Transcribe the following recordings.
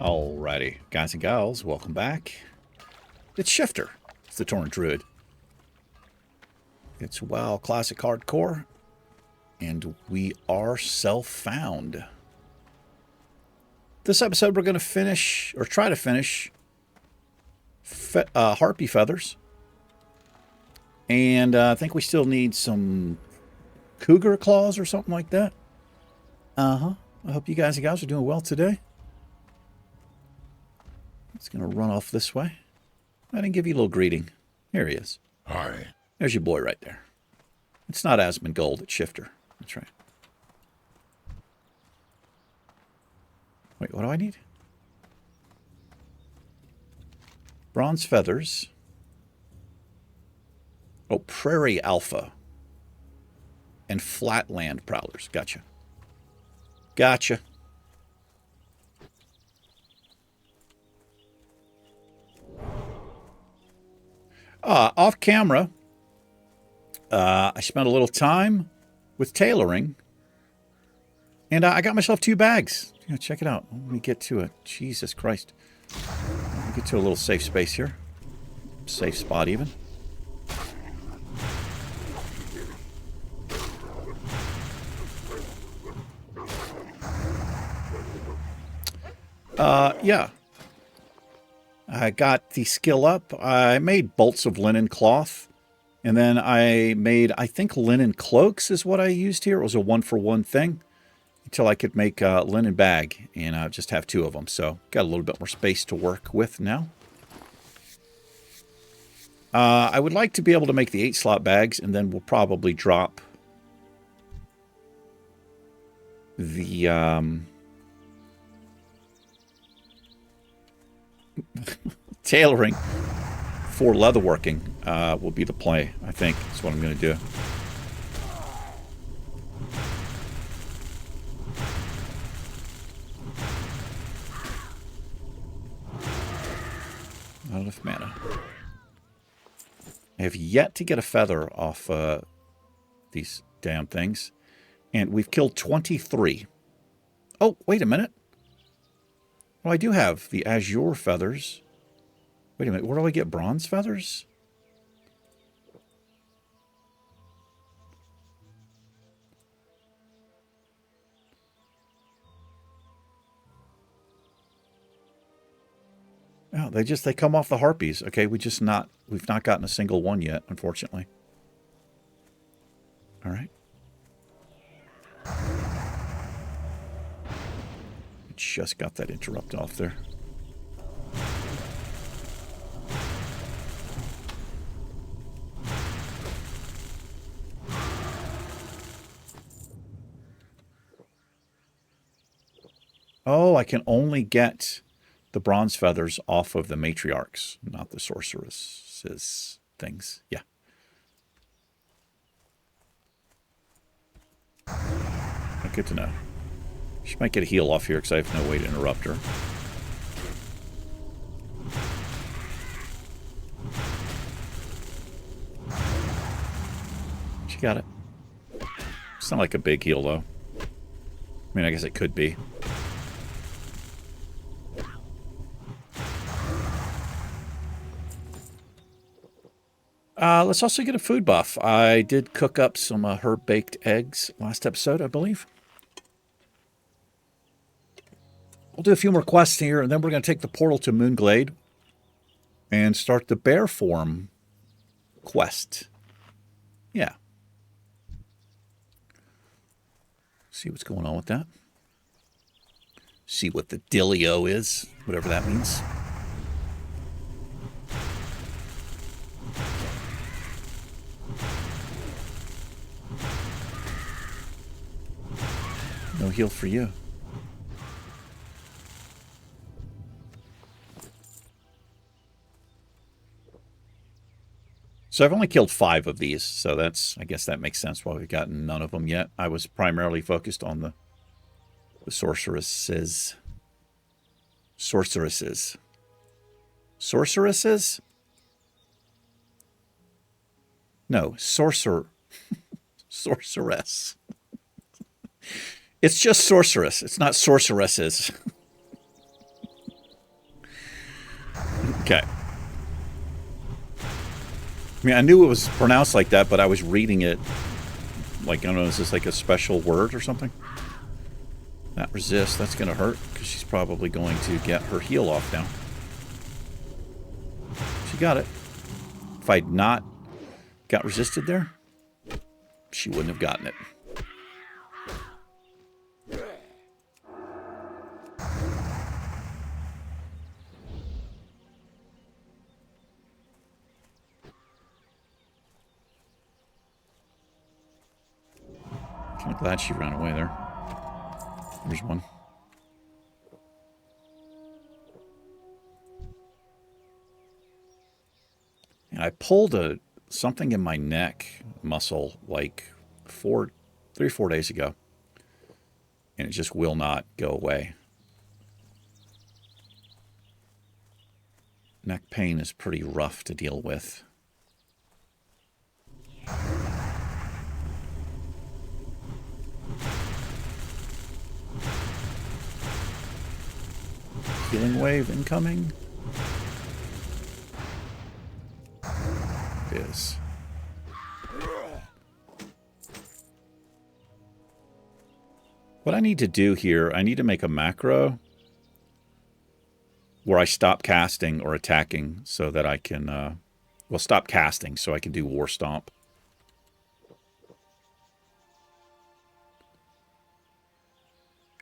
Alrighty, guys and gals, welcome back. It's Shifter. It's the Tauren Druid. It's WoW Classic Hardcore, and we are self-found. This episode, we're going to finish, or try to finish, Harpy feathers. And I think we still need some cougar claws or something like that. I hope you guys and gals are doing well today. It's going to run off this way. I didn't give you a little greeting. Here he is. Hi. There's your boy right there. It's not Asmongold, it's Shifter. That's right. Wait, what do I need? Bronze feathers. Oh, Prairie Alpha. And Flatland Prowlers. Gotcha. Gotcha. Off camera, I spent a little time with tailoring, and I got myself 2 bags. You know, check it out. Let me get to it. Jesus Christ. Let me get to a little safe space here. Safe spot, even. Yeah. I got the skill up. I made bolts of linen cloth. And then I made, I think, linen cloaks is what I used here. It was a 1-for-1 thing. Until I could make a linen bag. And I just have 2 of them. So got a little bit more space to work with now. I would like to be able to make the 8-slot bags. And then we'll probably drop the... tailoring for leatherworking will be the play, I think. That's what I'm going to do. Not enough mana. I have yet to get a feather off these damn things. And we've killed 23. Oh, wait a minute. Well, I do have the azure feathers. Wait a minute, where do I get bronze feathers? Oh, they come off the harpies. Okay, we've not gotten a single one yet, unfortunately. All right. Just got that interrupt off there. Oh, I can only get the bronze feathers off of the matriarchs, not the sorceresses things. Yeah. Good to know. She might get a heal off here because I have no way to interrupt her. She got it. It's not like a big heal, though. I mean, I guess it could be. Let's also get a food buff. I did cook up some herb-baked eggs last episode, I believe. We'll do a few more quests here, and then we're going to take the portal to Moonglade and start the bear form quest. Yeah. See what's going on with that. See what the dealio is, whatever that means. No heal for you. So I've only killed 5 of these, so I guess that makes sense why we've gotten none of them yet. I was primarily focused on the sorceresses. Sorceresses? No, sorceress. It's just sorceress. It's not sorceresses. Okay. I mean, I knew it was pronounced like that, but I was reading it like, I don't know, is this like a special word or something? That resist, that's going to hurt, because she's probably going to get her heal off now. She got it. If I'd not got resisted there, she wouldn't have gotten it. Kind of glad she ran away there. There's one. And I pulled something in my neck muscle like 3 or 4 days ago. And it just will not go away. Neck pain is pretty rough to deal with. Healing wave incoming. It is. What I need to do here, I need to make a macro where I stop casting or attacking so that I can, well, stop casting so I can do War Stomp.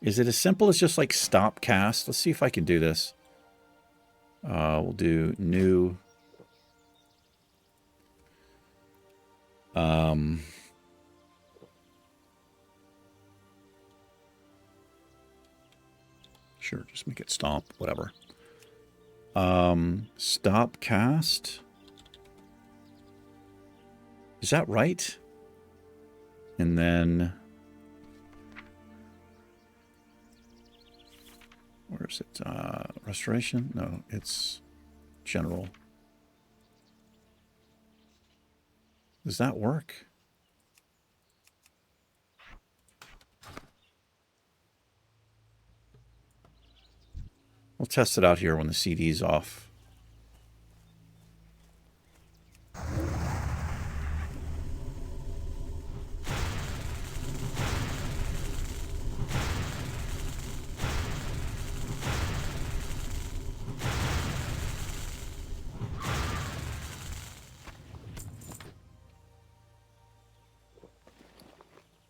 Is it as simple as just like stop cast? Let's see if I can do this. We'll do new. Sure, just make it stomp, whatever. Stop cast. Is that right? And then... where is it? Restoration? No, it's general. Does that work? We'll test it out here when the CD's off.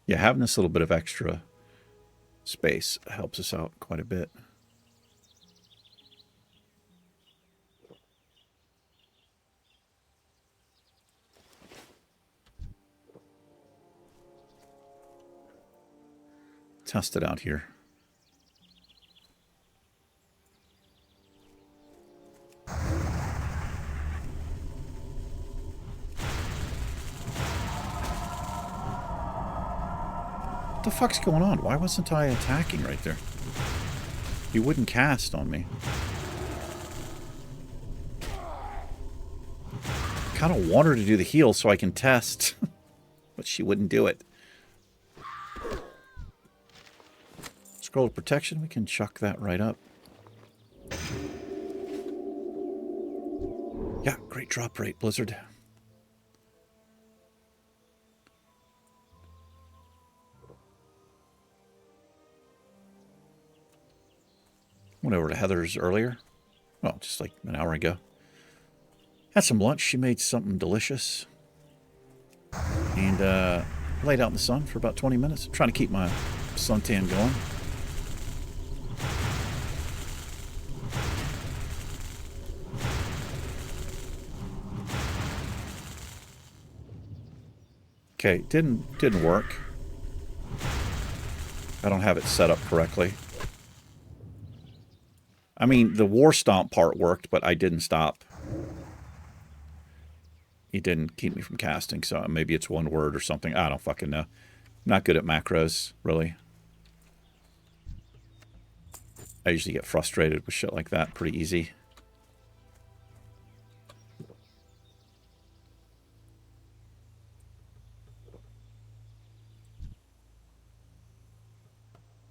Yeah, having this little bit of extra space helps us out quite a bit. Test it out here. What the fuck's going on? Why wasn't I attacking right there? He wouldn't cast on me. I kind of want her to do the heal so I can test, but she wouldn't do it. Scroll of protection, we can chuck that right up. Yeah, great drop rate, Blizzard. Went over to Heather's earlier. Well, just like an hour ago. Had some lunch. She made something delicious. And laid out in the sun for about 20 minutes. I'm trying to keep my suntan going. Okay, didn't work. I don't have it set up correctly. I mean, the War Stomp part worked, but I didn't stop. It didn't keep me from casting, so maybe it's one word or something. I don't fucking know. I'm not good at macros, really. I usually get frustrated with shit like that pretty easy.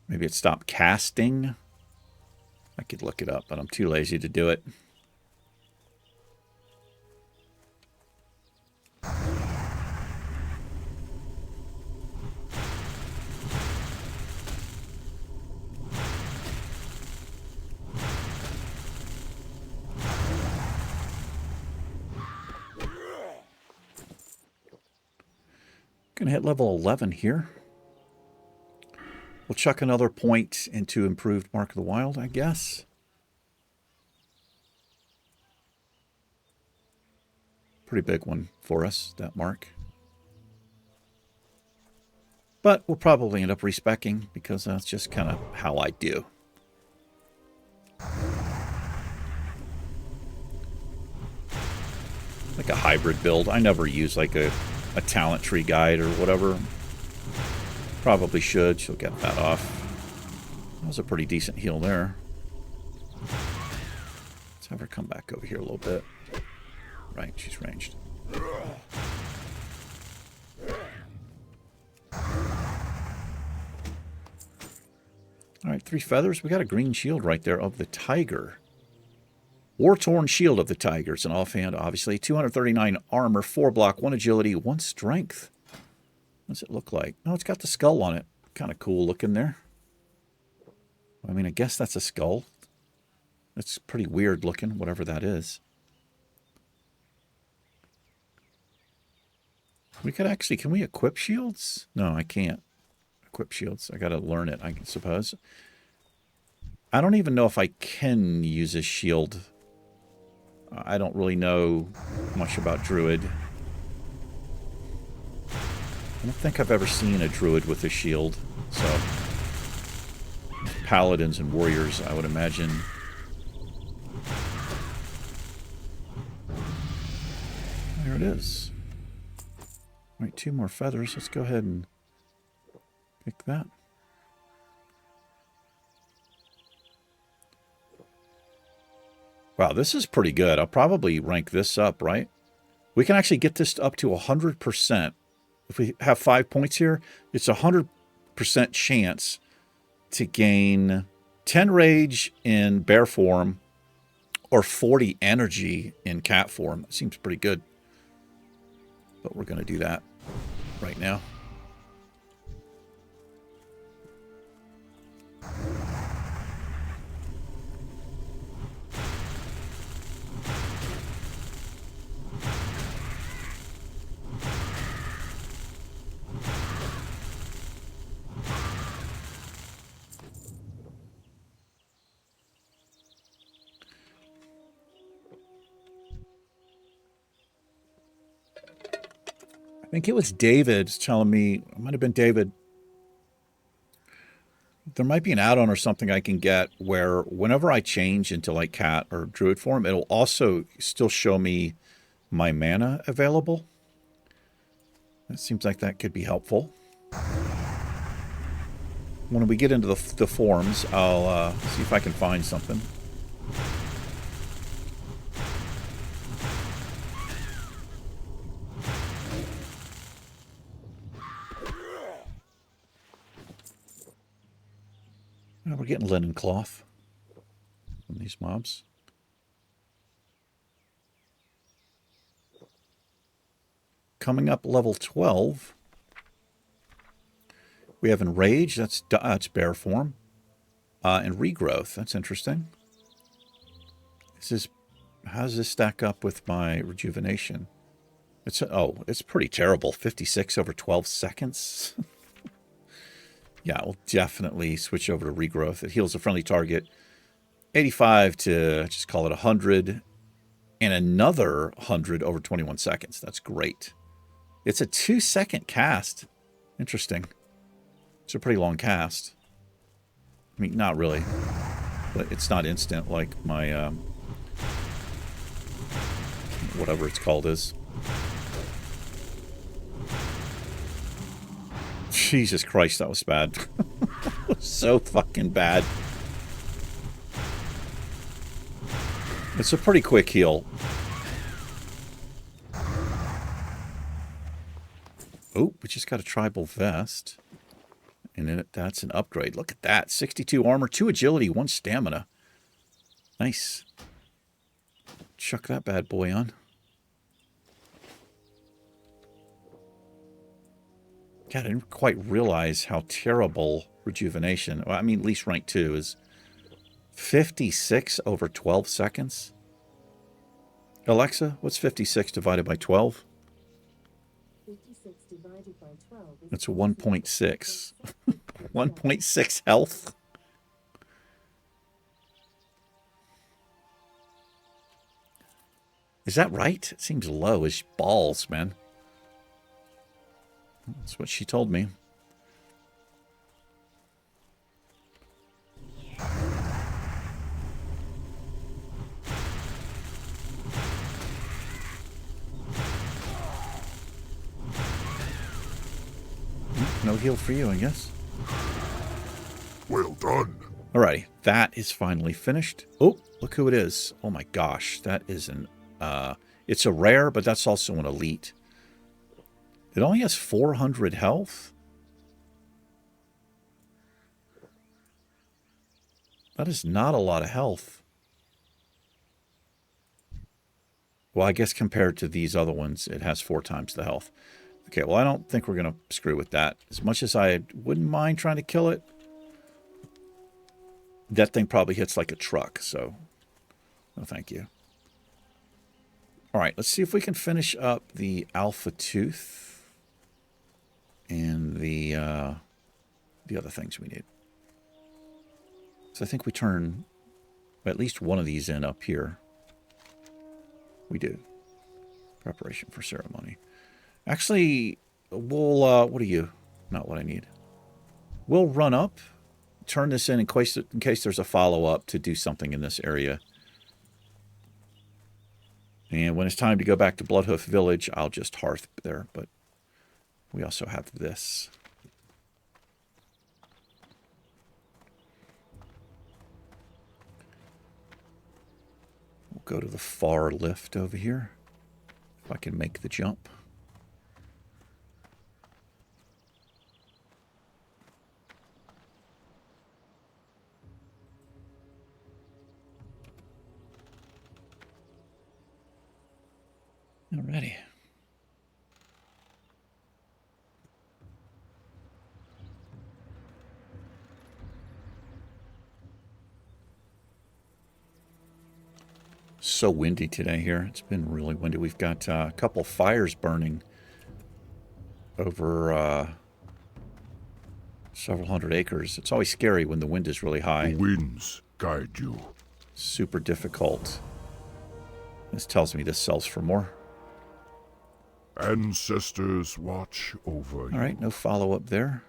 Maybe it stopped casting. I could look it up, but I'm too lazy to do it. Gonna hit level 11 here. We'll chuck another point into improved Mark of the Wild, I guess. Pretty big one for us, that mark. But we'll probably end up respeccing because that's just kind of how I do. Like a hybrid build. I never use like a talent tree guide or whatever. Probably should. She'll get that off. That was a pretty decent heal there. Let's have her come back over here a little bit. Right, she's ranged. Alright, 3 feathers. We got a green shield right there of the tiger. War-torn shield of the tiger. It's an offhand, obviously. 239 armor, 4 block, 1 agility, 1 strength. What does it look like? Oh, it's got the skull on it. Kind of cool looking there. I mean, I guess that's a skull. It's pretty weird looking, whatever that is. We could actually, can we equip shields? No, I can't equip shields. I got to learn it, I suppose. I don't even know if I can use a shield. I don't really know much about Druid. I don't think I've ever seen a Druid with a shield, so Paladins and Warriors, I would imagine. There it is. All right, 2 more feathers. Let's go ahead and pick that. Wow, this is pretty good. I'll probably rank this up, right? We can actually get this up to 100%. If we have 5 points here, it's a 100% chance to gain 10 rage in bear form or 40 energy in cat form. That seems pretty good. But we're going to do that right now. I think it was David telling me, it might have been David, there might be an add-on or something I can get where whenever I change into like cat or druid form, it'll also still show me my mana available. It seems like that could be helpful. When we get into the forms, I'll see if I can find something. We're getting linen cloth from these mobs. Coming up level 12, we have Enrage, that's bear form, and Regrowth, that's interesting. How does this stack up with my Rejuvenation? It's pretty terrible, 56 over 12 seconds. Yeah, we'll definitely switch over to Regrowth. It heals a friendly target 85 to, just call it 100, and another 100 over 21 seconds. That's great. It's a 2-second cast. Interesting. It's a pretty long cast. I mean, not really, but it's not instant like my, whatever it's called is. Jesus Christ, that was bad. So fucking bad. It's a pretty quick heal. Oh, we just got a tribal vest. And that's an upgrade. Look at that. 62 armor, 2 agility, 1 stamina. Nice. Chuck that bad boy on. God, I didn't quite realize how terrible Rejuvenation, well, I mean, at least rank 2 is 56 over 12 seconds. Alexa, what's 56 divided by 12? 56 divided by 12 It's a 1.6. 1.6 health. Is that right? It seems low as balls, man. That's what she told me. No heal for you, I guess. Well done. Alrighty, that is finally finished. Oh, look who it is. Oh my gosh, that is an... it's a rare, but that's also an elite. It only has 400 health. That is not a lot of health. Well, I guess compared to these other ones, it has 4 times the health. Okay, well, I don't think we're going to screw with that. As much as I wouldn't mind trying to kill it, that thing probably hits like a truck, so no thank you. All right, let's see if we can finish up the Alpha Tooth and the other things we need. So I think we turn at least one of these in up here. We do. Preparation for ceremony. Actually, we'll, what are you? Not what I need. We'll run up, turn this in case there's a follow-up to do something in this area. And when it's time to go back to Bloodhoof Village, I'll just hearth there. But we also have this. We'll go to the far lift over here, if I can make the jump. Alrighty. So windy today here. It's been really windy. We've got a couple fires burning over several hundred acres. It's always scary when the wind is really high. The winds guide you. Super difficult. This tells me this sells for more. Ancestors watch over you. All right, no follow-up there.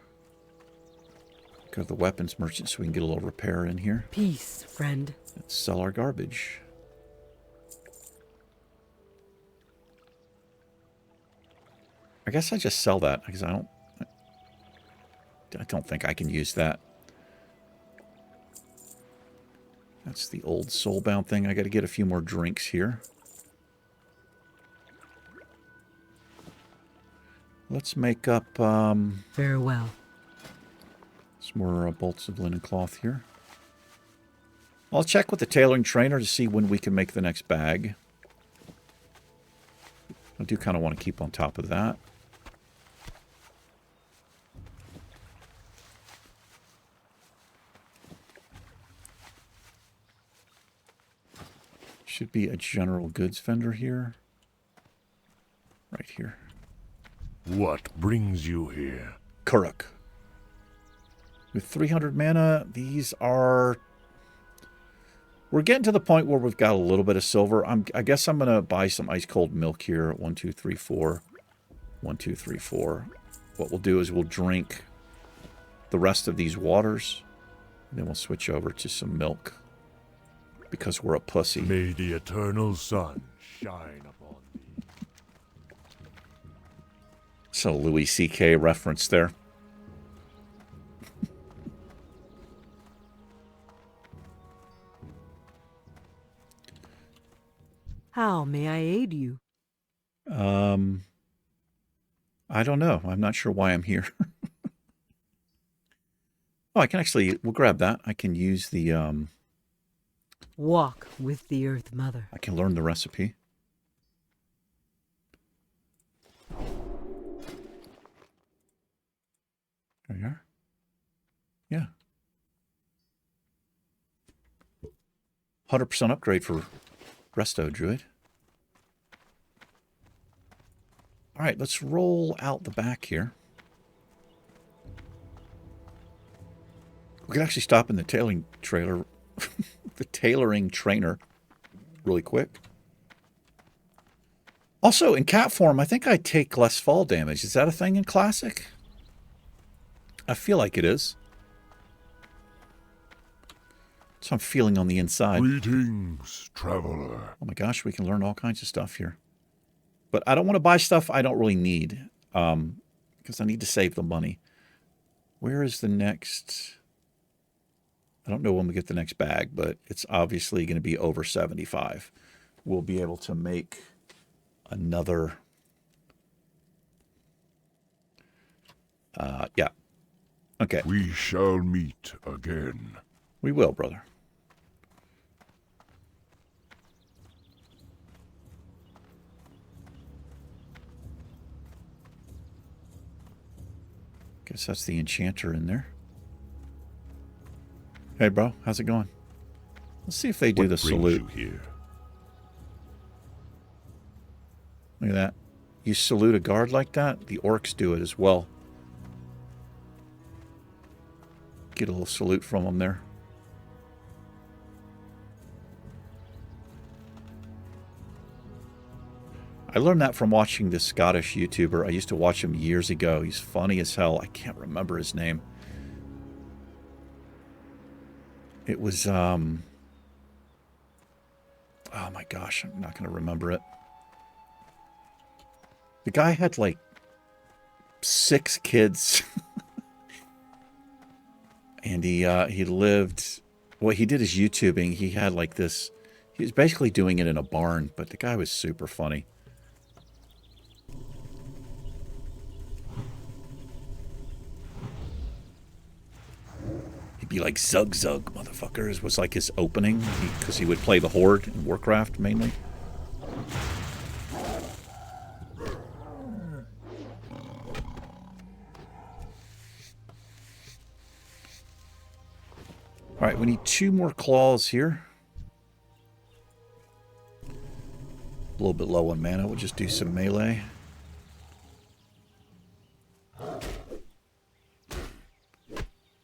Go to the weapons merchant so we can get a little repair in here. Peace, friend. Let's sell our garbage. I guess I just sell that because I don't think I can use that. That's the old soulbound thing. I got to get a few more drinks here. Let's make up Farewell. some more bolts of linen cloth here. I'll check with the tailoring trainer to see when we can make the next bag. I do kind of want to keep on top of that. Should be a general goods vendor here. Right here. What brings you here? Kuruk. With 300 mana, these are... We're getting to the point where we've got a little bit of silver. I guess I'm going to buy some ice cold milk here. 1, 2, 3, 4. 1, 2, 3, 4. What we'll do is we'll drink the rest of these waters. And then we'll switch over to some milk. Because we're a pussy. May the eternal sun shine upon thee. So Louis C.K. reference there. How may I aid you? I don't know. I'm not sure why I'm here. Oh, I can actually... We'll grab that. I can use the... Walk with the Earth Mother. I can learn the recipe. There you are. Yeah. 100% upgrade for Resto Druid. All right, let's roll out the back here. We could actually stop in the tailoring trailer, the tailoring trainer, really quick. Also, in cat form, I think I take less fall damage. Is that a thing in Classic? I feel like it is. So I'm feeling on the inside. Greetings, traveler. Oh my gosh, we can learn all kinds of stuff here. But I don't want to buy stuff I don't really need. Because I need to save the money. Where is the next... I don't know when we get the next bag, but it's obviously going to be over 75. We'll be able to make another... yeah. Okay. We shall meet again. We will, brother. Guess that's the enchanter in there. Hey, bro. How's it going? Let's see if they do the salute. You here? Look at that. You salute a guard like that? The orcs do it as well. Get a little salute from them there. I learned that from watching this Scottish YouTuber. I used to watch him years ago. He's funny as hell. I can't remember his name. It was, oh my gosh, I'm not going to remember it. The guy had like 6 kids. And he lived, what he did is YouTubing. He had like this, he was basically doing it in a barn, but the guy was super funny. He'd be like, Zug Zug, motherfuckers, was like his opening, because he would play the Horde in Warcraft mainly. All right, we need 2 more claws here. A little bit low on mana. We'll just do some melee.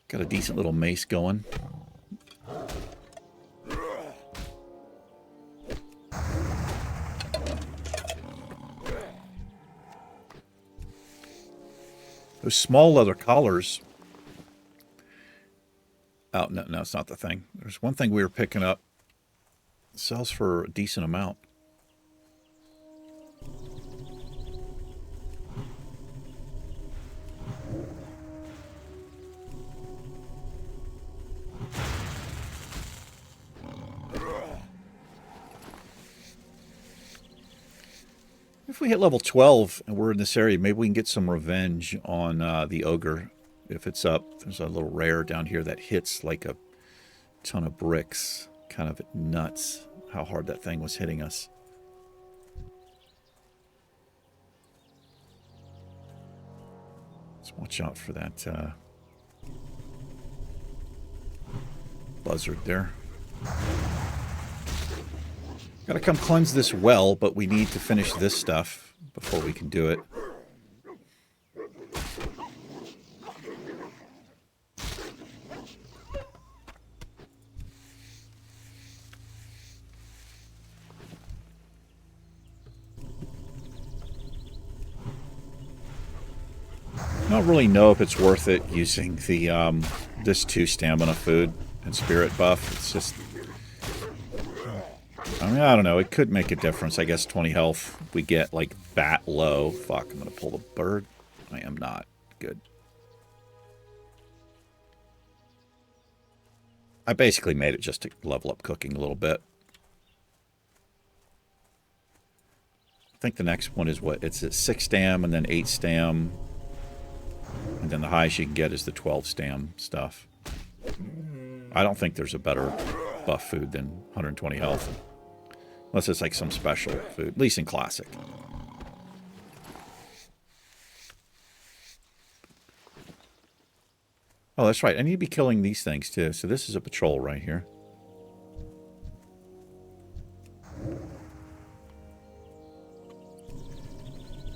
Got a decent little mace going. Those small leather collars. Oh, no, it's not the thing. There's one thing we were picking up. It sells for a decent amount. If we hit level 12 and we're in this area, maybe we can get some revenge on the ogre. If it's up, there's a little rare down here that hits like a ton of bricks. Kind of nuts how hard that thing was hitting us. Let's watch out for that buzzard there. Gotta come cleanse this well, but we need to finish this stuff before we can do it. I don't really know if it's worth it using the this 2 stamina food and spirit buff. It's just, I mean, I don't know. It could make a difference. I guess 20 health. We get like that low. Fuck, I'm gonna pull the bird. I am not good. I basically made it just to level up cooking a little bit. I think the next one is what? It's at 6 stam and then 8 stam. And then the highest you can get is the 12 stam stuff. I don't think there's a better buff food than 120 health. Unless it's like some special food, at least in Classic. Oh, that's right. I need to be killing these things too. So this is a patrol right here.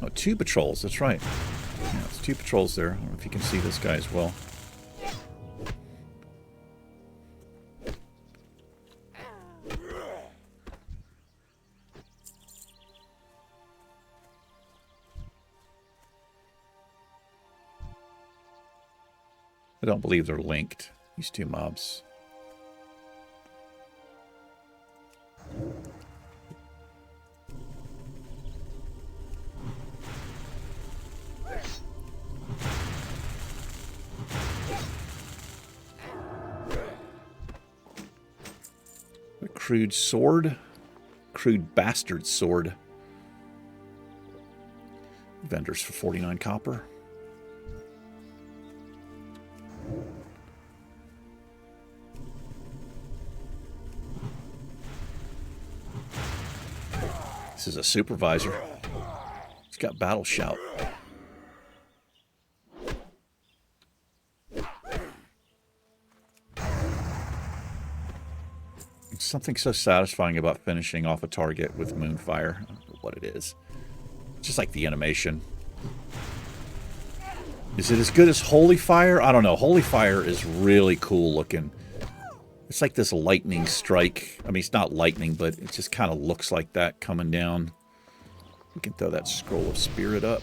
Oh, 2 patrols. That's right. Yeah, it's 2 patrols there. I don't know if you can see this guy as well. I don't believe they're linked, these two mobs. A crude sword. Crude bastard sword. Vendors for 49 copper. This is a supervisor. He's got battle shout. Something so satisfying about finishing off a target with Moonfire. I don't know what it is. It's just like the animation. Is it as good as Holy Fire? I don't know. Holy Fire is really cool looking. It's like this lightning strike. I mean, it's not lightning, but it just kind of looks like that coming down. We can throw that Scroll of Spirit up.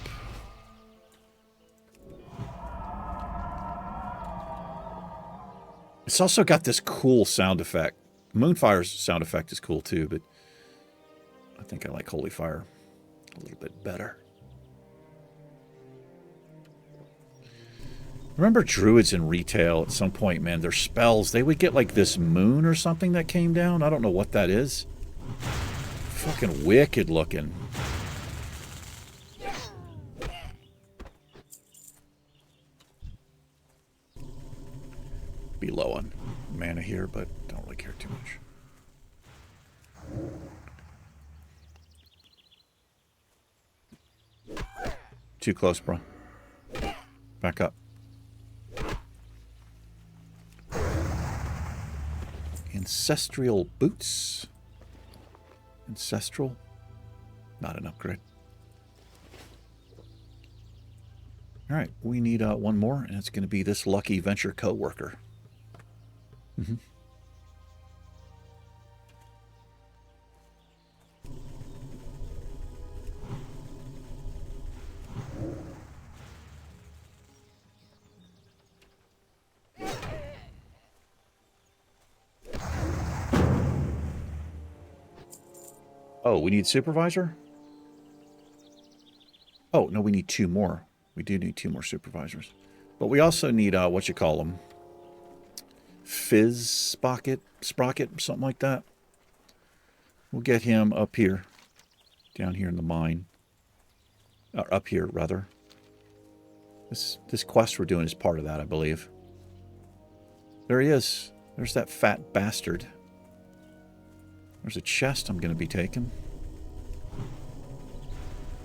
It's also got this cool sound effect. Moonfire's sound effect is cool too, but I think I like Holy Fire a little bit better. Remember Druids in retail at some point, man, their spells, they would get like this moon or something that came down. I don't know what that is. Fucking wicked looking. Be low on mana here, but don't really care too much. Too close, bro. Back up. Ancestral boots. Ancestral. Not an upgrade. Alright, we need one more, and it's going to be this lucky venture co-worker. Mm-hmm. Oh, we need supervisor? Oh, no, we need two more. We do need two more supervisors. But we also need, what you call them? Fizz Sprocket, something like that. We'll get him up here. Down here in the mine. Or up here, rather. This quest we're doing is part of that, I believe. There he is. There's that fat bastard. There's a chest I'm going to be taking.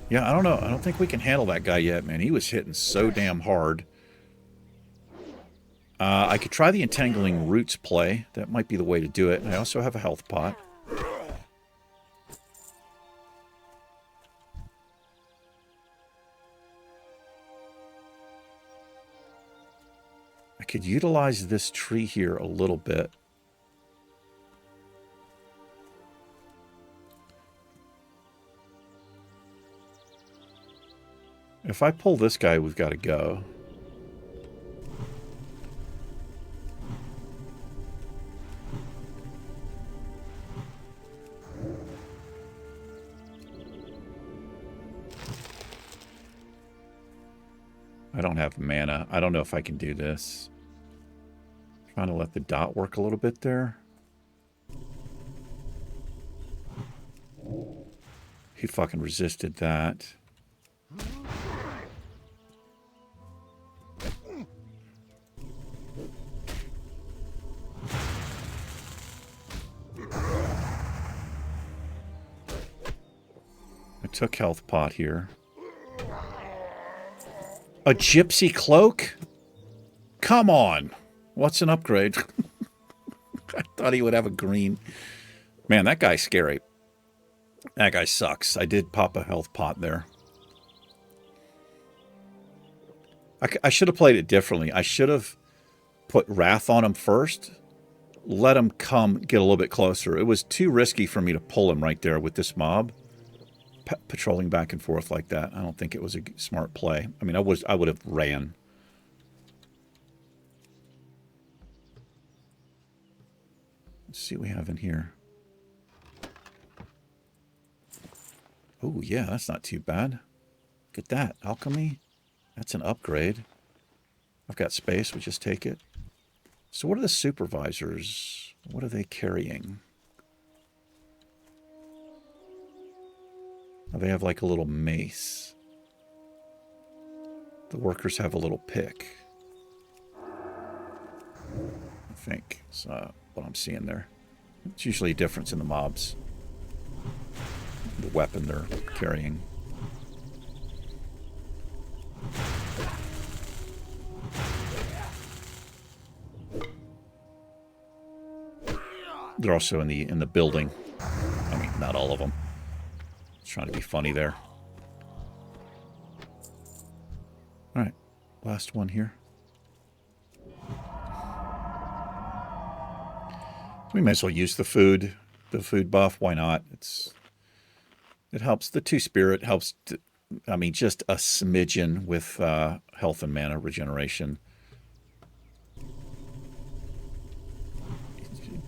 Yeah, I don't know. I don't think we can handle that guy yet, man. He was hitting so damn hard. I could try the Entangling Roots play. That might be the way to do it. I also have a health pot. I could utilize this tree here a little bit. If I pull this guy, we've got to go. I don't have mana. I don't know if I can do this. Trying to let the dot work a little bit there. He fucking resisted that. I took health pot here. A gypsy cloak? Come on. What's an upgrade? I thought he would have a green. Man, that guy's scary. That guy sucks. I did pop a health pot there. I should have played it differently. I should have put Wrath on him first. Let him come get a little bit closer. It was too risky for me to pull him right there with this mob. Patrolling back and forth like that. I don't think it was a smart play. I mean, I would have ran. Let's see what we have in here. Oh, yeah, that's not too bad. Look at that. Alchemy. That's an upgrade. I've got space. We'll just take it. So what are the supervisors? What are they carrying? Oh, they have like a little mace. The workers have a little pick. I think is what I'm seeing there. It's usually a difference in the mobs. The weapon they're carrying. They're also in the building. I mean, not all of them. Trying to be funny there. All right, last one here. We may as well use the food buff. Why not? It helps. The two spirit helps. I mean, just a smidgen with health and mana regeneration.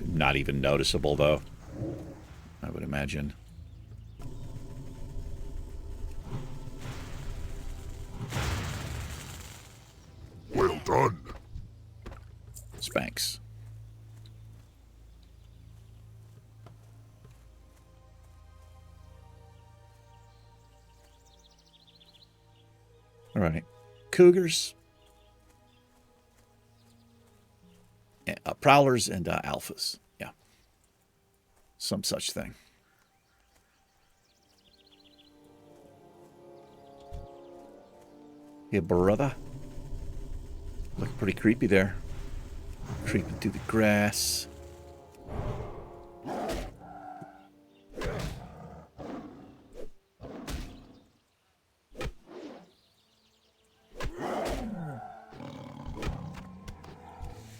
Not even noticeable, though, I would imagine. Well done. Spanx. All right. Cougars. Prowlers and alphas. Yeah. Some such thing. Yeah, brother. Look pretty creepy there. Creeping through the grass.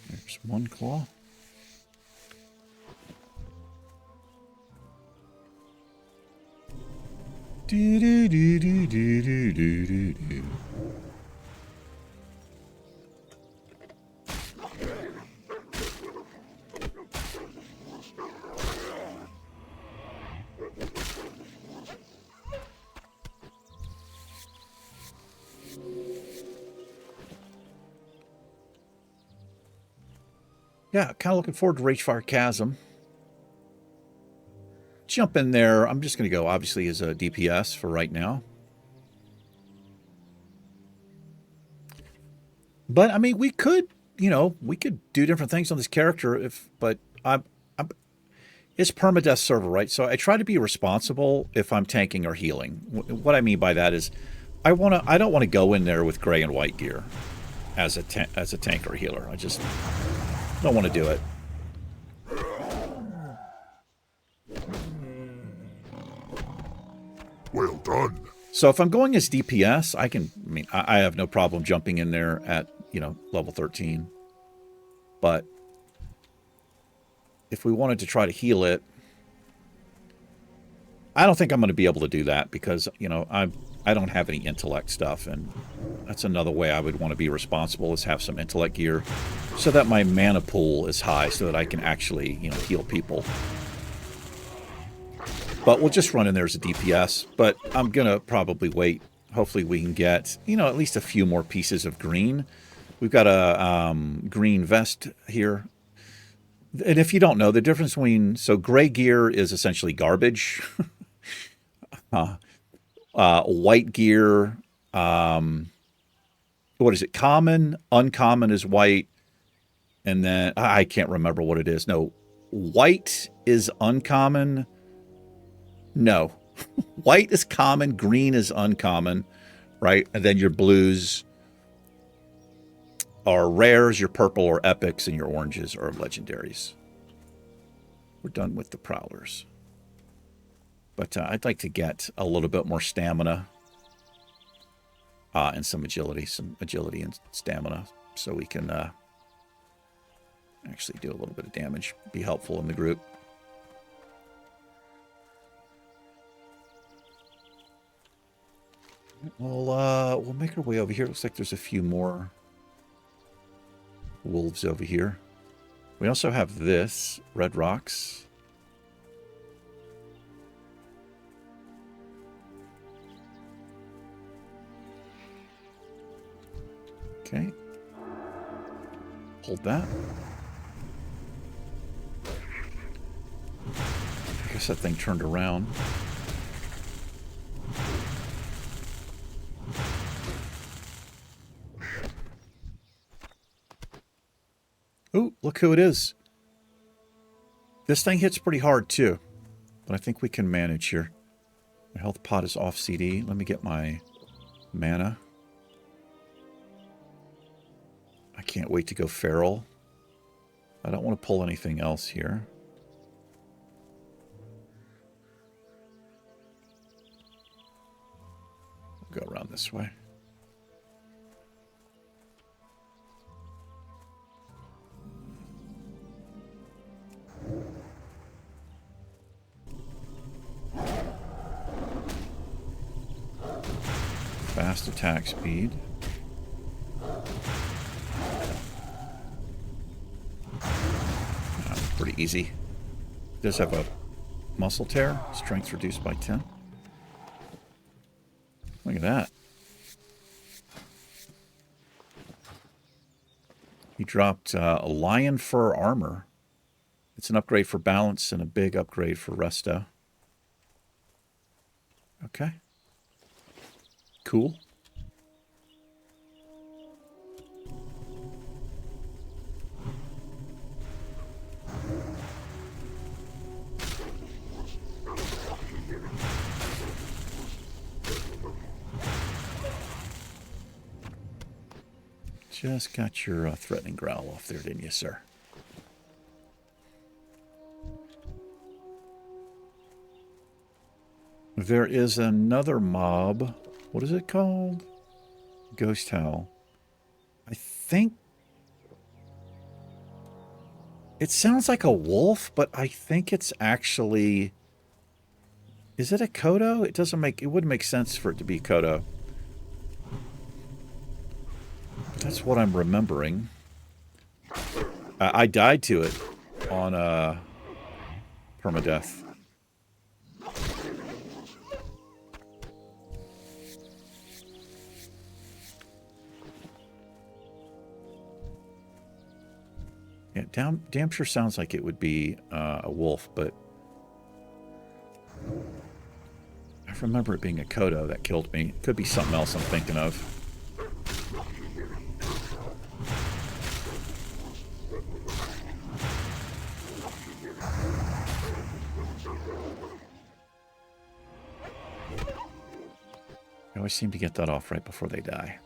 There's one claw. Do do do do do do do do. Yeah, kind of looking forward to Ragefire Chasm. Jump in there. I'm just going to go, obviously, as a DPS for right now. But, I mean, we could, we could do different things on this character, but it's permadeath server, right? So I try to be responsible if I'm tanking or healing. What I mean by that is I don't want to go in there with gray and white gear as a tank or healer. I just don't want to do it. Well done. So if I'm going as DPS, I have no problem jumping in there at, level 13. But if we wanted to try to heal it, I don't think I'm going to be able to do that because, I don't have any intellect stuff, and that's another way I would want to be responsible is have some intellect gear so that my mana pool is high so that I can actually, heal people. But we'll just run in there as a DPS, but I'm going to probably wait. Hopefully we can get, at least a few more pieces of green. We've got a green vest here. And if you don't know, the difference between... So gray gear is essentially garbage. White gear, what is it? Common, uncommon is white, and then I can't remember what it is. No, white is uncommon. No, white is common, green is uncommon, right? And then your blues are rares, your purple or epics, and your oranges are legendaries. We're done with the prowlers. But I'd like to get a little bit more stamina and some agility and stamina so we can actually do a little bit of damage, be helpful in the group. We'll make our way over here. Looks like there's a few more wolves over here. We also have this, red rocks. Okay. Hold that. I guess that thing turned around. Ooh, look who it is. This thing hits pretty hard too, but I think we can manage here. My health pot is off CD. Let me get my mana. I can't wait to go feral. I don't want to pull anything else here. We'll go around this way. Fast attack speed. Pretty easy. It does have a muscle tear. Strength reduced by 10. Look at that. He dropped a lion fur armor. It's an upgrade for balance and a big upgrade for resto. Okay. Cool. Just got your threatening growl off there, didn't you, sir? There is another mob. What is it called? Ghost Howl. I think... It sounds like a wolf, but I think it's actually... Is it a Kodo? It doesn't make... It wouldn't make sense for it to be Kodo. That's what I'm remembering. I died to it on permadeath. Yeah, damn sure sounds like it would be a wolf, but I remember it being a Kodo that killed me. It could be something else I'm thinking of. I always seem to get that off right before they die.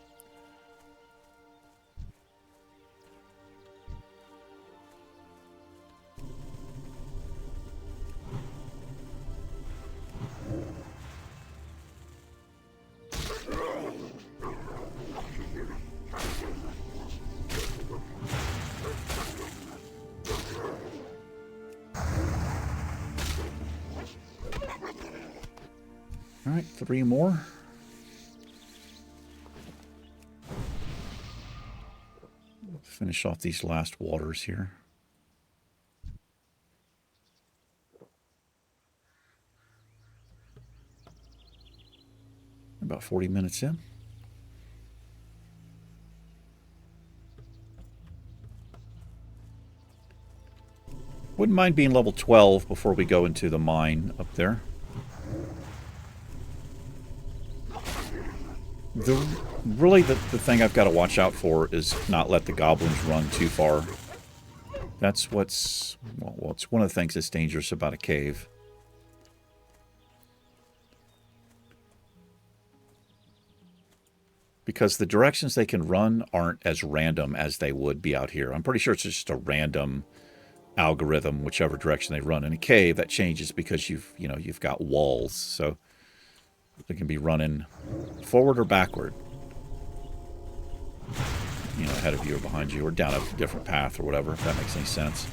All right, 3 more. Finish off these last waters here. About 40 minutes in. Wouldn't mind being level 12 before we go into the mine up there. Really, the thing I've got to watch out for is not let the goblins run too far. That's what's... Well, it's one of the things that's dangerous about a cave. Because the directions they can run aren't as random as they would be out here. I'm pretty sure it's just a random algorithm, whichever direction they run. In a cave, that changes because you've got walls, so they can be running forward or backward. You know, ahead of you or behind you, or down a different path or whatever, if that makes any sense.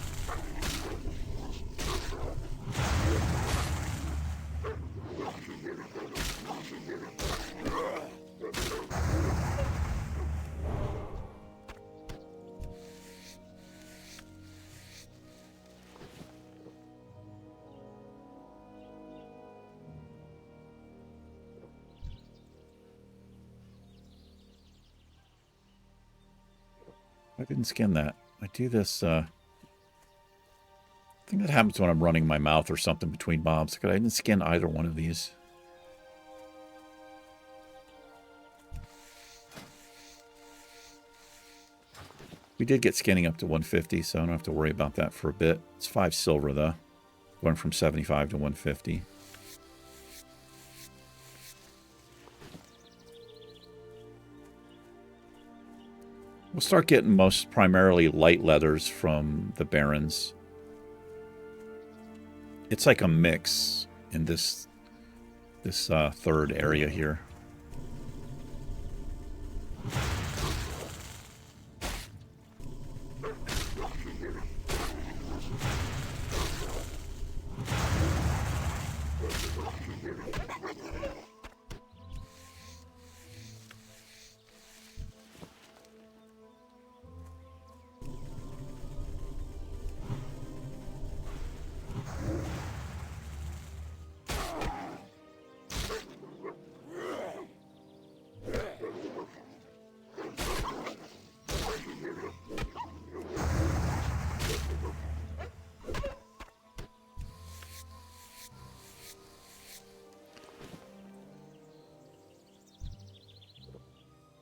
I didn't skin that. I do this, I think that happens when I'm running my mouth or something between mobs. I didn't skin either one of these. We did get skinning up to 150, so I don't have to worry about that for a bit. It's 5 silver, though. Going from 75 to 150. We'll start getting most primarily light leathers from the barons. It's like a mix in this third area here.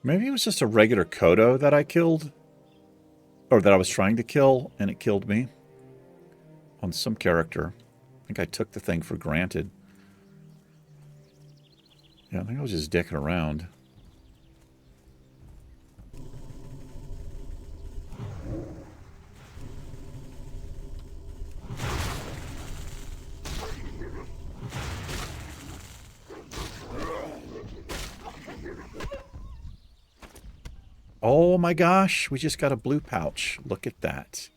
Maybe it was just a regular Kodo that I killed. Or that I was trying to kill, and it killed me. On some character. I think I took the thing for granted. Yeah, I think I was just dicking around. Oh my gosh, we just got a blue pouch. Look at that.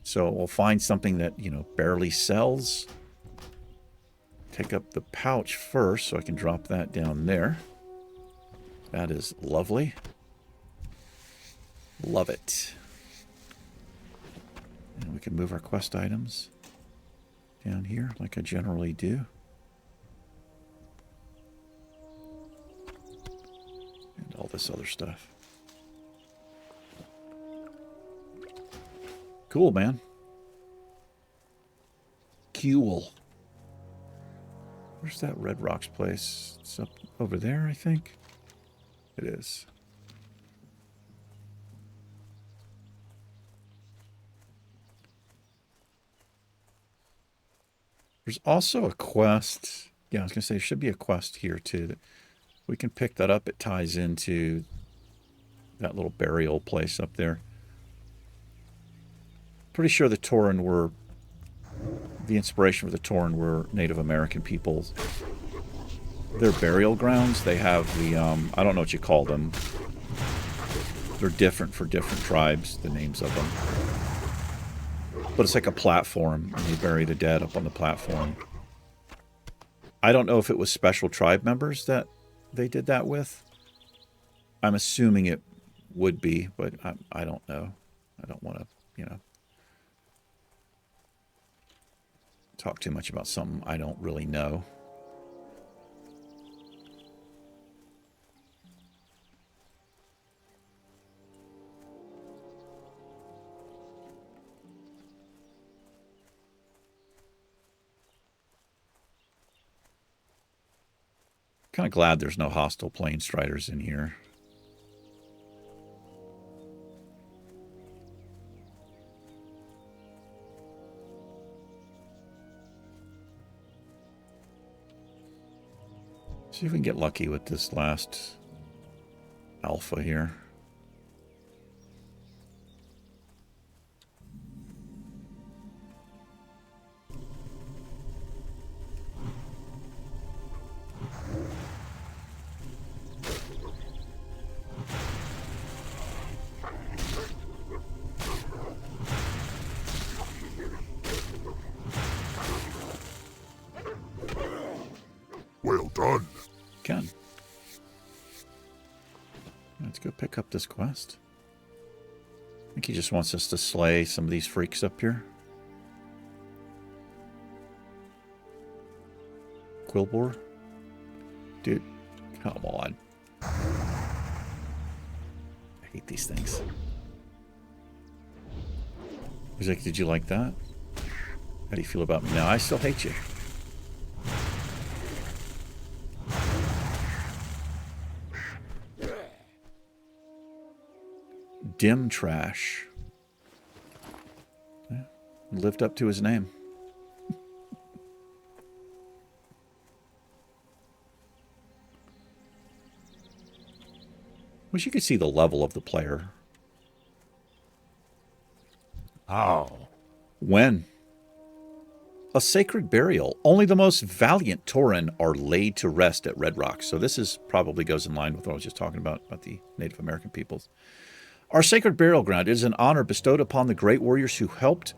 So we'll find something that, you know, barely sells. Take up the pouch first so I can drop that down there. That is lovely. Love it. And we can move our quest items down here like I generally do. And all this other stuff. Cool, man. Cool. Where's that Red Rocks place? It's up over there, I think. It is. There's also a quest. Yeah, I was going to say there should be a quest here, too. We can pick that up. It ties into that little burial place up there. Pretty sure the Tauren were... The inspiration for the Tauren were Native American peoples. Their burial grounds, they have the... I don't know what you call them. They're different for different tribes, the names of them. But it's like a platform, and you bury the dead up on the platform. I don't know if it was special tribe members that they did that with. I'm assuming it would be, but I don't know. I don't want to, you know... talk too much about something I don't really know. Kind of glad there's no hostile plane striders in here. See if we can get lucky with this last alpha here. Well done. Can. Let's go pick up this quest. I think he just wants us to slay some of these freaks up here. Quillbore? Dude, come on. I hate these things. He's like, did you like that? How do you feel about me now? I still hate you. Dim Trash. Yeah, lived up to his name. Wish you could see the level of the player. How? When? A sacred burial. Only the most valiant Tauren are laid to rest at Red Rock. So this is probably goes in line with what I was just talking about the Native American peoples. Our sacred burial ground is an honor bestowed upon the great warriors who helped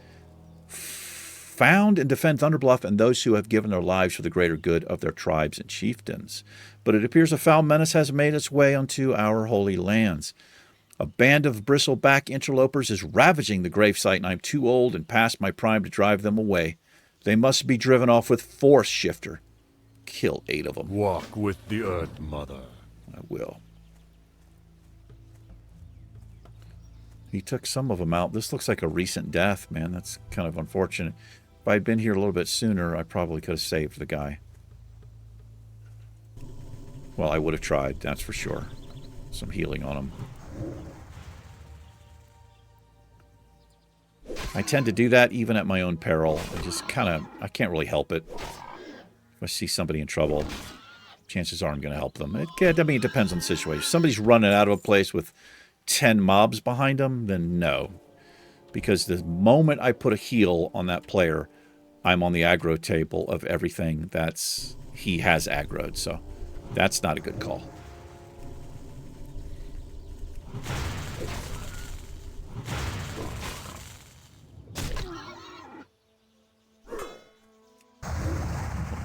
found and defend Thunder Bluff and those who have given their lives for the greater good of their tribes and chieftains. But it appears a foul menace has made its way onto our holy lands. A band of bristleback interlopers is ravaging the gravesite, and I'm too old and past my prime to drive them away. They must be driven off with force shifter. Kill 8 of them. Walk with the Earth Mother. I will. He took some of them out. This looks like a recent death, man. That's kind of unfortunate. If I'd been here a little bit sooner, I probably could have saved the guy. Well, I would have tried, that's for sure. Some healing on him. I tend to do that even at my own peril. I just kind of, I can't really help it. If I see somebody in trouble, chances are I'm going to help them. I mean, it depends on the situation. If somebody's running out of a place with 10 mobs behind them, then no. Because the moment I put a heal on that player, I'm on the aggro table of everything that's he has aggroed. So that's not a good call.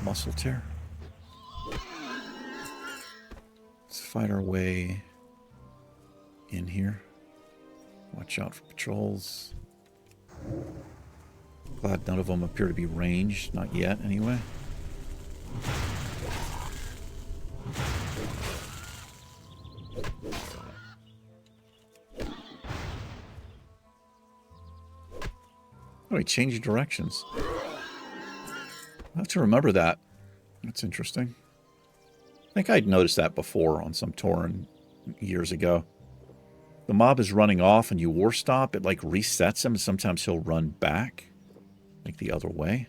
Muscle tear. Let's fight our way in here. Watch out for patrols. Glad none of them appear to be ranged. Not yet, anyway. Oh, he changed directions. I have to remember that. That's interesting. I think I'd noticed that before on some Tauren years ago. The mob is running off and you war stop, it like resets him, and sometimes he'll run back, like the other way.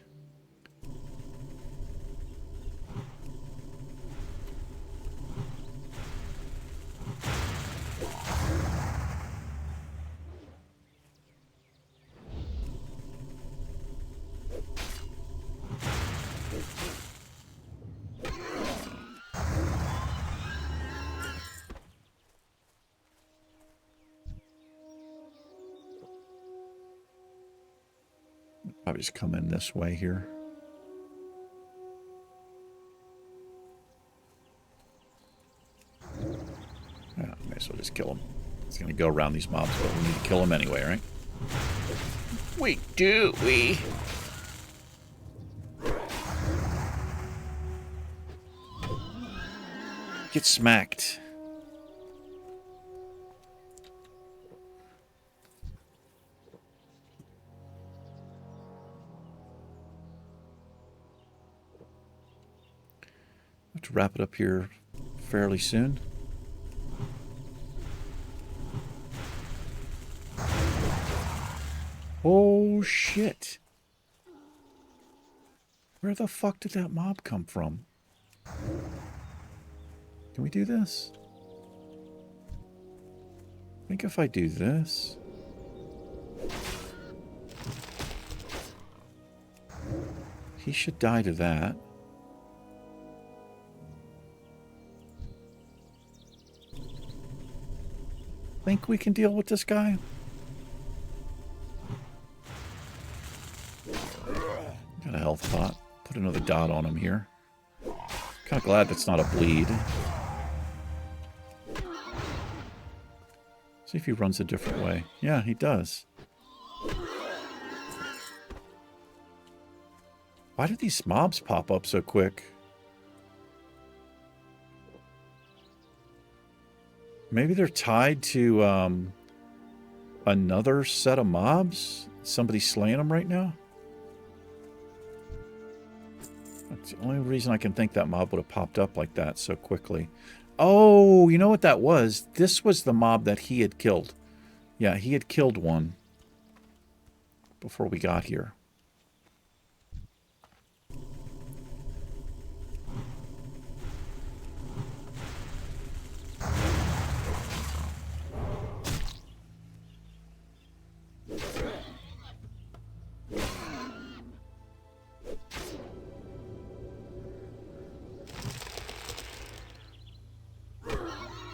Probably just come in this way here. Yeah, may as well just kill him. It's going to go around these mobs, but we need to kill him anyway, right? We. Get smacked. To wrap it up here fairly soon. Oh shit. Where the fuck did that mob come from? Can we do this? I think if I do this. He should die to that. Think we can deal with this guy? Got a health pot. Put another dot on him here. Kind of glad that's not a bleed. See if he runs a different way. Yeah, he does. Why did these mobs pop up so quick? Maybe they're tied to Another set of mobs? Somebody's slaying them right now? That's the only reason I can think that mob would have popped up like that so quickly. Oh, you know what that was? This was the mob that he had killed. Yeah, he had killed one before we got here.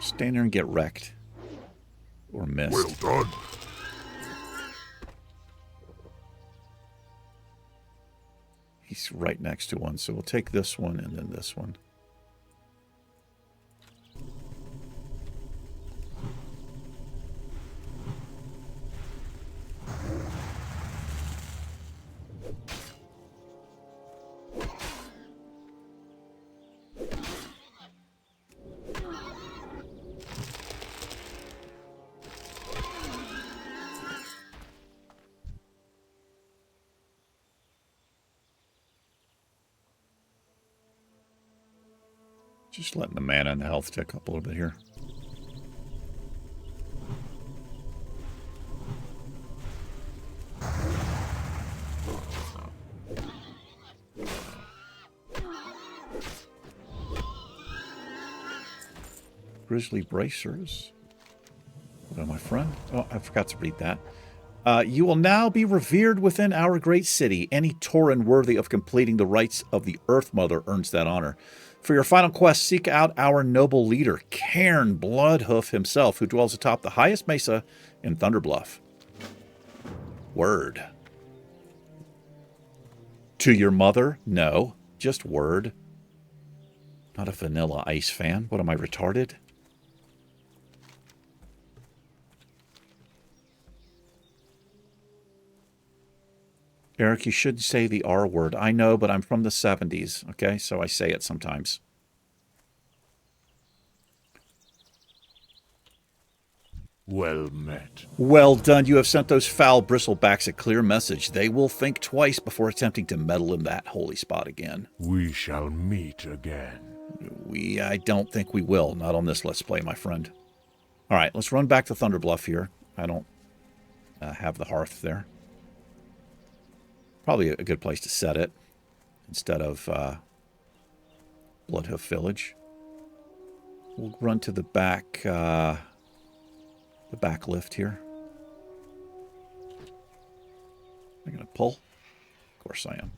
Stand there and get wrecked. Or missed. Well done. He's right next to one, so we'll take this one and then this one. Just letting the mana and the health tick up a little bit here. Grizzly bracers. Hello, my friend. Oh, I forgot to read that. You will now be revered within our great city. Any Tauren worthy of completing the rites of the Earth Mother earns that honor. For your final quest, seek out our noble leader, Cairn Bloodhoof himself, who dwells atop the highest mesa in Thunder Bluff. Word. To your mother? No. Just word. Not a Vanilla Ice fan. What am I, retarded? Eric, you should say the R word. I know, but I'm from the 70s, okay? So I say it sometimes. Well met. Well done. You have sent those foul bristlebacks a clear message. They will think twice before attempting to meddle in that holy spot again. We shall meet again. I don't think we will. Not on this Let's Play, my friend. All right, let's run back to Thunder Bluff here. I don't have the hearth there. Probably a good place to set it instead of Bloodhoof Village. We'll run to the back lift here. Am I going to pull? Of course I am.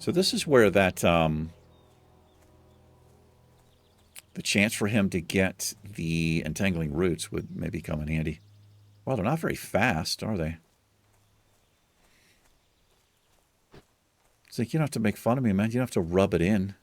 So this is where that the chance for him to get the entangling roots would maybe come in handy. Well, they're not very fast, are they? It's like, you don't have to make fun of me, man. You don't have to rub it in.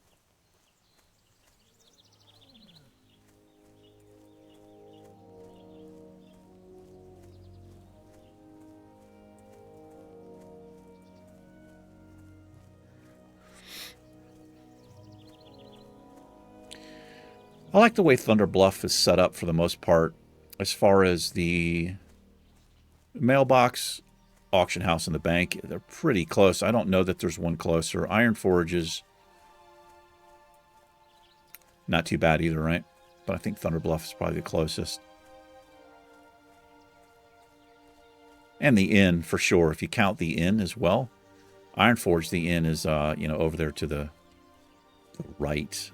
I like the way Thunder Bluff is set up for the most part, as far as the mailbox, auction house, and the bank. They're pretty close. I don't know that there's one closer. Ironforge is not too bad either, right? But I think Thunder Bluff is probably the closest. And the inn, for sure. If you count the inn as well. Ironforge, the inn is, over there to the right.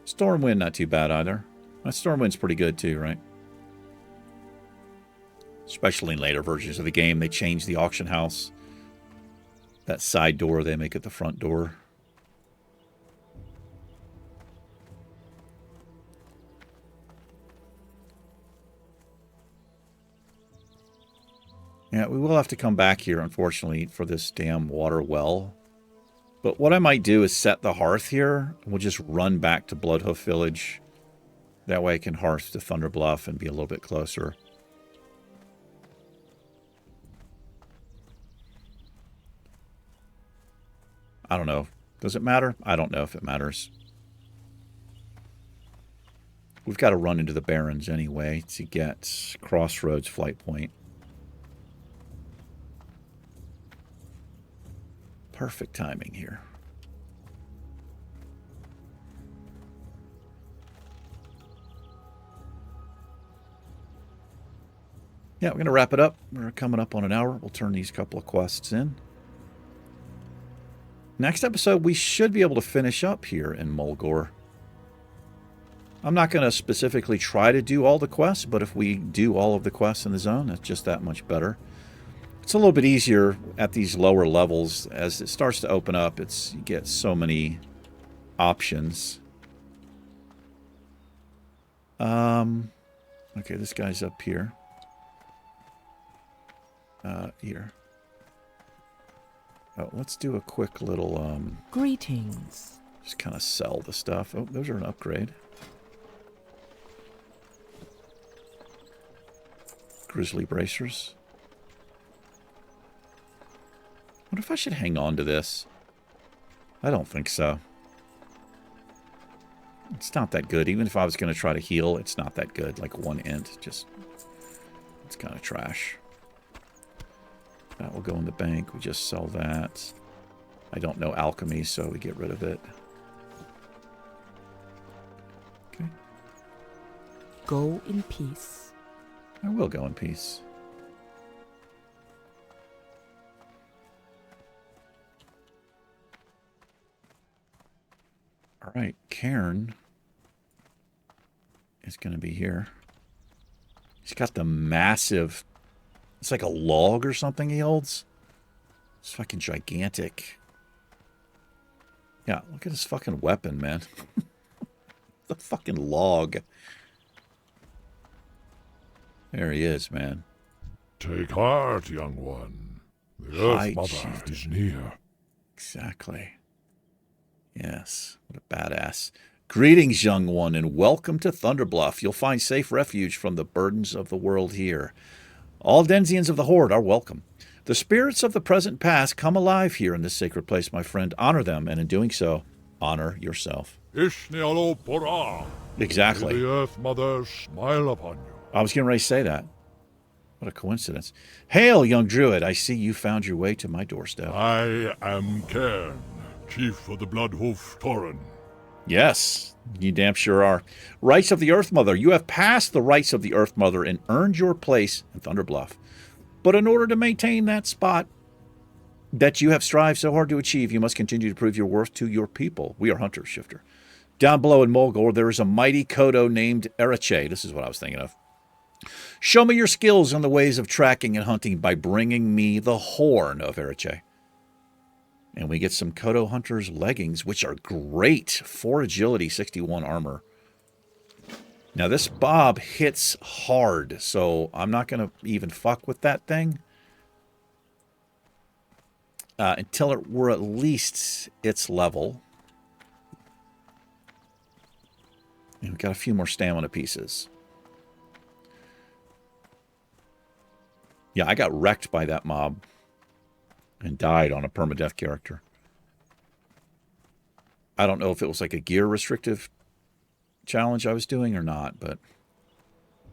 Stormwind, not too bad either. Stormwind's pretty good too, right? Especially in later versions of the game, they change the auction house. That side door, they make it the front door. Yeah, we will have to come back here, unfortunately, for this damn water well. But what I might do is set the hearth here. We'll just run back to Bloodhoof Village. That way I can hearth to Thunder Bluff and be a little bit closer. I don't know. Does it matter? I don't know if it matters. We've got to run into the Barrens anyway to get Crossroads flight point. Perfect timing here. Yeah, we're going to wrap it up. We're coming up on an hour. We'll turn these couple of quests in. Next episode, we should be able to finish up here in Mulgore. I'm not going to specifically try to do all the quests, but if we do all of the quests in the zone, that's just that much better. It's a little bit easier at these lower levels. As it starts to open up, you get so many options. Okay, this guy's up here. Here. Oh, let's do a quick little, Greetings. just kind of sell the stuff. Oh, those are an upgrade. Grizzly bracers. What if I should hang on to this? I don't think so. It's not that good. Even if I was going to try to heal, it's not that good. Like one int, just... It's kind of trash. That will go in the bank. We just sell that. I don't know alchemy, so we get rid of it. Okay. Go in peace. I will go in peace. All right, Cairn is going to be here. He's got the massive... It's like a log or something he holds. It's fucking gigantic. Yeah, look at his fucking weapon, man. The fucking log. There he is, man. Take heart, young one. The Earth Mother is near. Exactly. Yes, what a badass. Greetings, young one, and welcome to Thunderbluff. You'll find safe refuge from the burdens of the world here. All Denzians of the Horde are welcome. The spirits of the present past come alive here in this sacred place, my friend. Honor them, and in doing so, honor yourself. Ishnialo Porah. Exactly. May the Earth Mother smile upon you. I was getting ready to say that. What a coincidence. Hail, young druid. I see you found your way to my doorstep. I am Cairn, chief of the Bloodhoof Tauren. Yes, you damn sure are. Rights of the Earth Mother. You have passed the rights of the Earth Mother and earned your place in Thunderbluff. But in order to maintain that spot that you have strived so hard to achieve, you must continue to prove your worth to your people. We are Hunter Shifter. Down below in Mulgore, there is a mighty Kodo named Eriche. This is what I was thinking of. Show me your skills in the ways of tracking and hunting by bringing me the horn of Eriche. And we get some Kodo Hunter's leggings, which are great. 4 agility, 61 armor. Now, this bob hits hard, so I'm not going to even fuck with that thing. Until we're at least its level. And we've got a few more stamina pieces. Yeah, I got wrecked by that mob. And died on a permadeath character. I don't know if it was like a gear restrictive challenge I was doing or not, but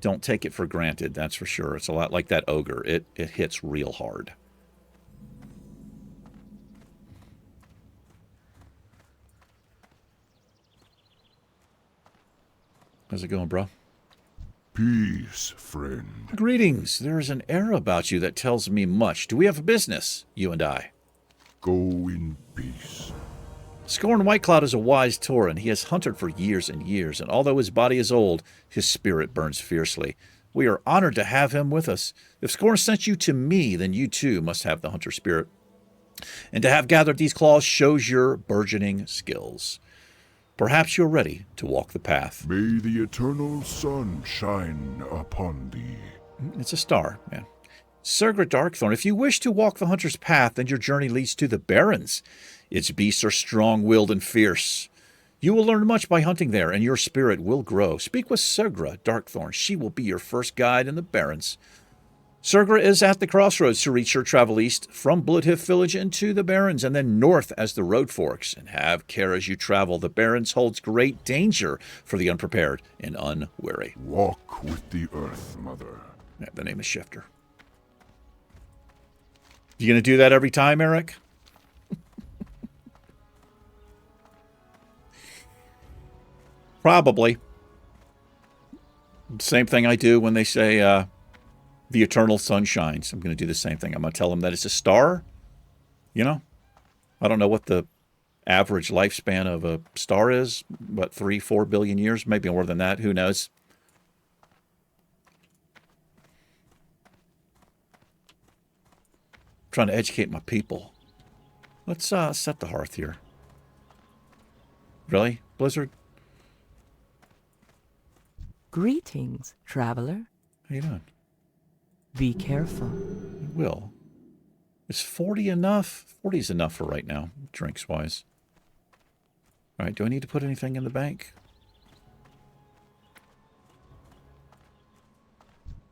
don't take it for granted, that's for sure. It's a lot like that ogre. It hits real hard. How's it going, bro? Peace, friend. Greetings. There is an air about you that tells me much. Do we have a business, you and I? Go in peace. Scorn Whitecloud is a wise Tauren. He has hunted for years and years, and although his body is old, his spirit burns fiercely. We are honored to have him with us. If Scorn sent you to me, then you too must have the hunter spirit. And to have gathered these claws shows your burgeoning skills. Perhaps you're ready to walk the path. May the eternal sun shine upon thee. It's a star, man. Sergra Darkthorn, if you wish to walk the hunter's path, then your journey leads to the Barrens. Its beasts are strong-willed and fierce. You will learn much by hunting there, and your spirit will grow. Speak with Sergra Darkthorn. She will be your first guide in the Barrens. Sergra is at the crossroads to reach or travel east from Bloodhoof Village into the Barrens and then north as the road forks. And have care as you travel. The Barrens holds great danger for the unprepared and unwary. Walk with the Earth Mother. Yeah, the name is Shifter. You going to do that every time, Eric? Probably. Same thing I do when they say the eternal sun shines. I'm going to do the same thing. I'm going to tell them that it's a star. You know? I don't know what the average lifespan of a star is. What, 3-4 billion years? Maybe more than that. Who knows? Trying to educate my people. Let's set the hearth here. Really? Blizzard? Greetings, traveler. How you doing? Be careful. I will. Is 40 enough? 40 is enough for right now, drinks-wise. All right, do I need to put anything in the bank?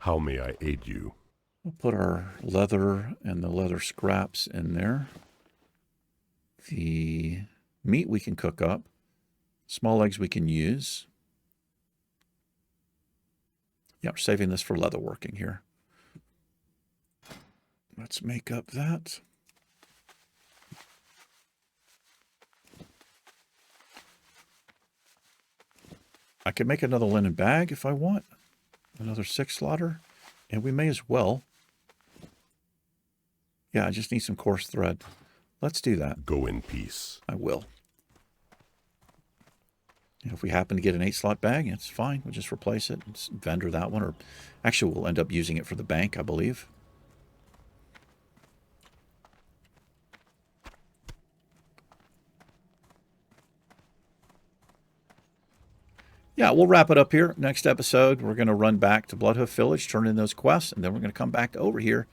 How may I aid you? We'll put our leather and the leather scraps in there. The meat we can cook up. Small eggs we can use. Yeah, we're saving this for leather working here. Let's make up that. I could make another linen bag if I want. Another 6 slaughter. And we may as well. Yeah, I just need some coarse thread. Let's do that. Go in peace. I will. You know, if we happen to get an 8-slot bag, it's fine. We'll just replace it. Just vendor that one. Or actually, we'll end up using it for the bank, I believe. Yeah, we'll wrap it up here. Next episode, we're going to run back to Bloodhoof Village, turn in those quests, and then we're going to come back over here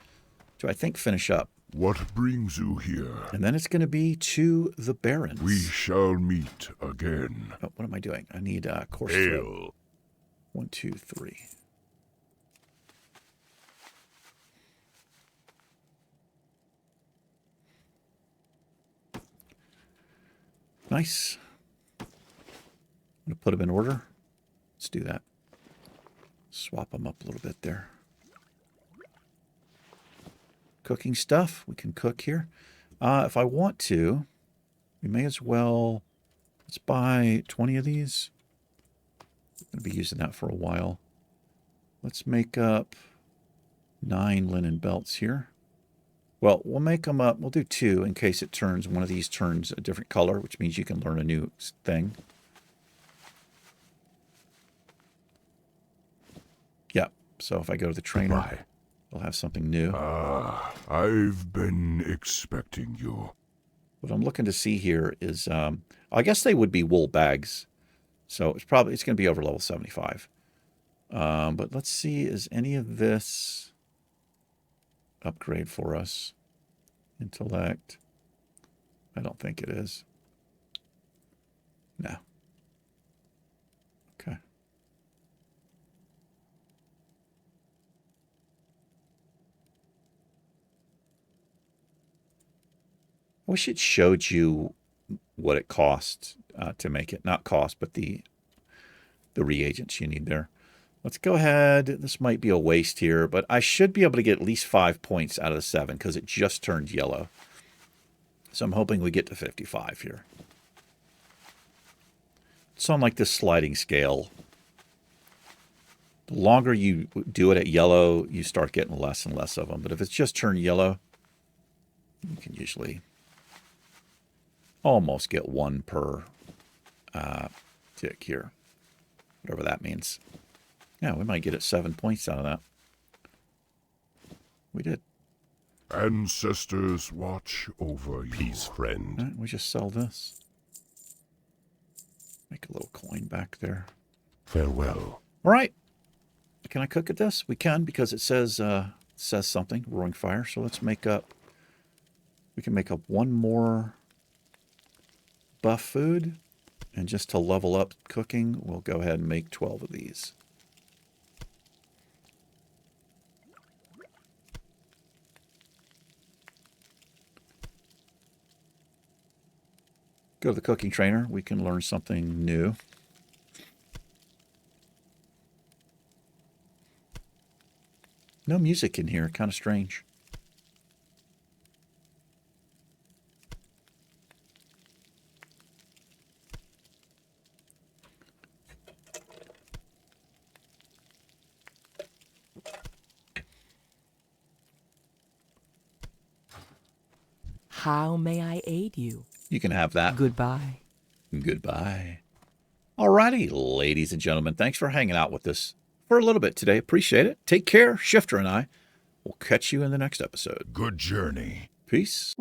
to, I think, finish up. What brings you here? And then it's going to be to the Barrens. We shall meet again. Oh, what am I doing? I need course Hail. thread. 1, 2, 3. Nice. I'm going to put them in order. Let's do that. Swap them up a little bit there. Cooking stuff. We can cook here. If I want to, we may as well... Let's buy 20 of these. I'm going to be using that for a while. Let's make up 9 linen belts here. Well, we'll make them up. We'll do 2 in case it turns. One of these turns a different color, which means you can learn a new thing. Yeah. So if I go to the trainer, Bye. we'll have something new. I've been expecting you. What I'm looking to see here is, I guess they would be wool bags. So it's going to be over level 75. But let's see, is any of this upgrade for us? Intellect. I don't think it is. No. Okay. I wish it showed you what it costs to make it. Not cost, but the reagents you need there. Let's go ahead. This might be a waste here, but I should be able to get at least 5 points out of the 7 because it just turned yellow. So I'm hoping we get to 55 here. It's on like this sliding scale. The longer you do it at yellow, you start getting less and less of them. But if it's just turned yellow, you can usually almost get 1 per tick here. Whatever that means. Yeah, we might get it 7 points out of that. We did. Ancestors watch over you. Peace, friend. All right, we just sell this. Make a little coin back there. Farewell. All right. Can I cook at this? We can because it says something, roaring fire. So let's make up. We can make up 1 more buff food. And just to level up cooking, we'll go ahead and make 12 of these. Go to the cooking trainer. We can learn something new. No music in here. Kind of strange. How may I aid you? You can have that. Goodbye. Goodbye. Alrighty, ladies and gentlemen, thanks for hanging out with us for a little bit today. Appreciate it. Take care. Shifter and I will catch you in the next episode. Good journey. Peace.